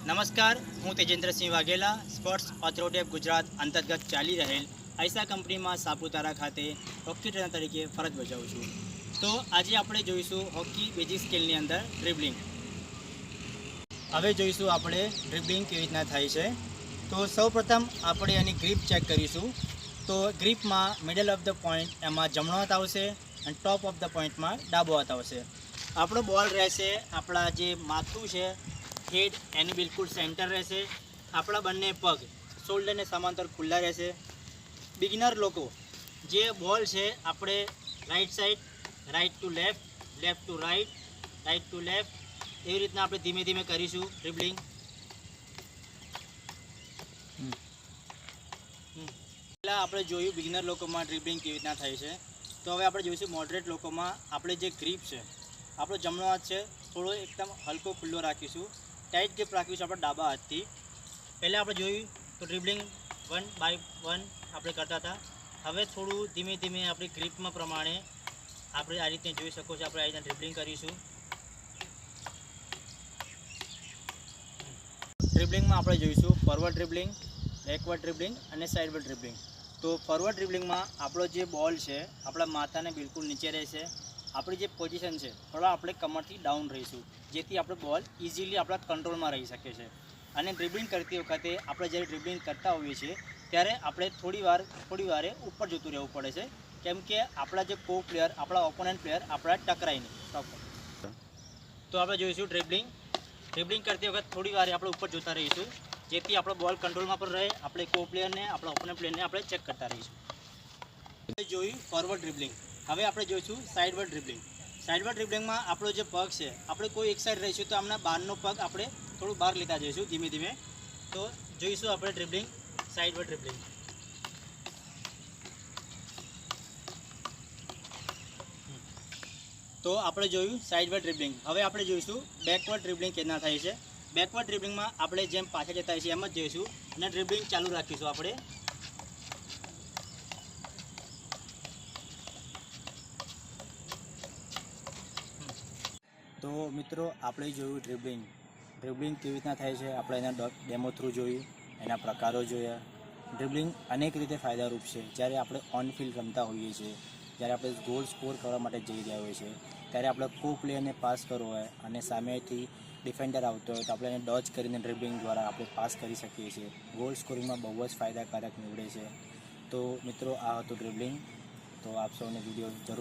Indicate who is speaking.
Speaker 1: નમસ્કાર, હું Tejendrasinh Vaghela sports authority of Gujarat અંતર્ગત ચાલી રહેલ આઈસા કંપનીમાં સાપુતારા ખાતે હોકી ટ્રેનર તરીકે ફરજ બજાવું છું. તો આજે આપણે જોઈશું હોકી બેઝિક સ્કિલની અંદર ડ્રિબલિંગ. હવે જોઈશું આપણે ડ્રિબલિંગ કેવી રીતના થાય છે. તો સૌપ્રથમ આપણે એની ગ્રીપ ચેક કરીશું. તો ગ્રીપમાં મિડલ ઓફ ધ પોઈન્ટ એમાં જમણો હાથ આવશે અને ટોપ ઓફ ધ પોઈન્ટમાં ડાબો હાથ આવશે. આપણો બોલ રહેશે આપણા જે માથું છે હેડ એની બિલકુલ સેન્ટર રહેશે. આપણા બંને પગ શોલ્ડરને સમાંતર ખુલ્લા રહેશે. બિગિનર લોકો જે બોલ છે આપણે right side, right to left, left to right, right to left, એવી રીતના આપણે ધીમે ધીમે કરીશું ડ્રિબલિંગ. પહેલાં આપણે જોયું બિગિનર લોકોમાં ડ્રિબલિંગ કેવી રીતના થાય છે. તો હવે આપણે જોઈશું મોડરેટ લોકોમાં. આપણે જે ગ્રીપ છે આપણો જમણો હાથ છે થોડો એકદમ હલકો ખુલ્લો રાખીશું. ટાઈટ ગ્રીપ રાખીશું આપણા ડાબા હાથથી. પહેલાં આપણે જોયું તો ડ્રિબલિંગ 1 બાય 1 આપણે કરતા હતા. હવે થોડું ધીમે ધીમે આપણી ગ્રીપમાં પ્રમાણે આપણે આ રીતે જોઈ શકો છો. આપણે આ રીતના ડ્રિબલિંગ કરીશું. ડ્રિબલિંગમાં આપણે જોઈશું ફોરવર્ડ ડ્રિબલિંગ, બેકવર્ડ ડ્રિબલિંગ અને સાઇડવર્ડ ડ્રિબલિંગ. તો ફોરવર્ડ ડ્રિબલિંગમાં આપણો જે બોલ છે આપણા માથાને બિલકુલ નીચે રહેશે. આપણી જે પોઝિશન છે થોડા આપણે કમરથી ડાઉન રહીશું, જેથી આપણો બોલ ઇઝીલી આપણા કંટ્રોલમાં રહી શકે છે. અને ડ્રિબલિંગ કરતી વખતે આપણે જ્યારે ડ્રિબલિંગ કરતા હોઈએ છીએ ત્યારે આપણે થોડી વારે ઉપર જતું રહેવું પડે છે, કેમ કે આપણા જે કો પ્લેયર, આપણા ઓપોનન્ટ પ્લેયર આપણા ટકરાય નહીં. તો આપણે જોઈશું ડ્રિબલિંગ કરતી વખત થોડી વાર આપણે ઉપર જોતા રહીશું, જેથી આપણો બોલ કંટ્રોલમાં પણ રહે. આપણે કો પ્લેયરને, આપણા ઓપોનન્ટ પ્લેયરને આપણે ચેક કરતા રહીશું. જોયું ફોરવર્ડ ડ્રિબલિંગ. હવે આપણે જોઈશું સાઇડવર્ડ ડ્રિબલિંગ. સાઇડવર્ડ ડ્રિબલિંગમાં આપણો જે પગ છે આપણે કોઈ એક સાઈડ રહીશું તો આમના બહારનો પગ આપણે થોડું બહાર લેતા જઈશું ધીમે ધીમે. તો જોઈશું આપણે ડ્રિબલિંગ, સાઇડવર્ડ ડ્રિબલિંગ. તો આપણે જોયું સાઇડવર્ડ ડ્રિબલિંગ. હવે આપણે જોઈશું બેકવર્ડ ડ્રિબલિંગ કેવી થાય છે. બેકવર્ડ ડ્રિબલિંગમાં આપણે જેમ પાછળ જતા હોઈએ છીએ એમ જ જઈશું અને ડ્રિબલિંગ ચાલુ રાખીશું આપણે. તો મિત્રો આપણે જોયું ડ્રિબલિંગ કેવી રીતના થાય છે. આપણે એના ડેમો થ્રુ જોયું, એના પ્રકારો જોયા. ડ્રિબલિંગ અનેક રીતે ફાયદારૂપ છે. જ્યારે આપણે ઓન ફિલ્ડ રમતા હોઈએ છીએ, જ્યારે આપણે ગોલ સ્કોર કરવા માટે જઈ રહ્યા હોઈએ છીએ, ત્યારે આપણે કો પ્લેયરને પાસ કરવો હોય અને સામેથી ડિફેન્ડર આવતો હોય તો આપણે એને ડોચ કરીને ડ્રિબલિંગ દ્વારા આપણે પાસ કરી શકીએ છીએ. ગોલ સ્કોરિંગમાં બહુ જ ફાયદાકારક નીવડે છે. તો મિત્રો આ હતું ડ્રિબલિંગ. તો આપ સૌને વિડીયો જરૂર